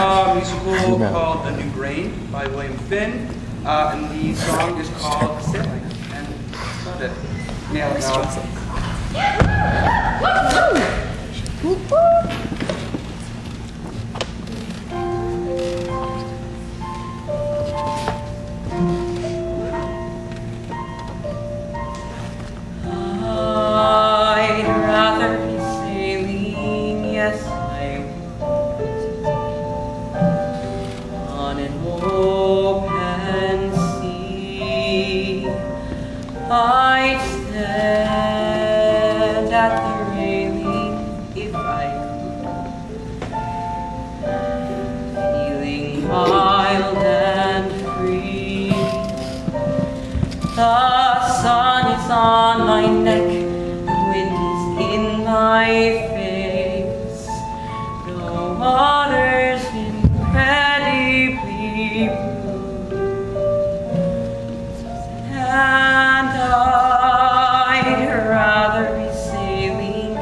Musical called A New Grain by William Finn, and the song is called Sailing, and that's about it. Nailed it out. I'd rather be sailing, yes I would, on an open sea. I'd stand at the railing if I could, feeling wild and free. The sun is on my neck, the wind is in my face, the water's incredibly blue, and I'd rather be sailing,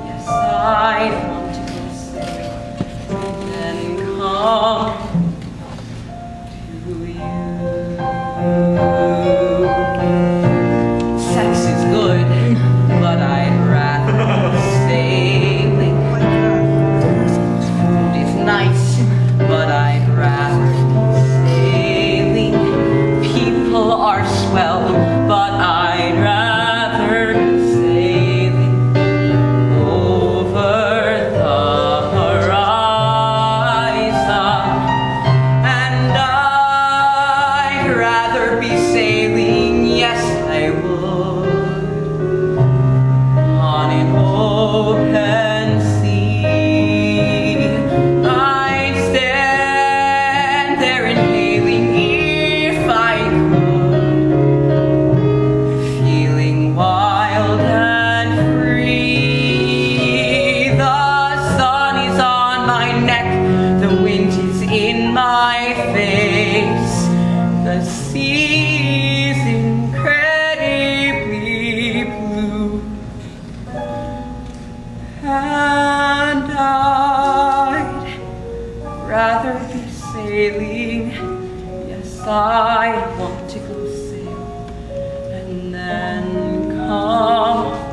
yes I'd want to go sailing, than come to you. Sex is good, but I'd rather be sailing. Food is nice, but I'd rather be sailing. People are swell, but I'd rather be sailing over the horizon. And I'd rather be sailing, yes I would, on an open sea. I'd stand there inhaling if I could, feeling wild and free. The sun is on my neck, the wind is in my face, the sea's incredibly blue, and I'd rather be sailing, yes I want to go sail, and then come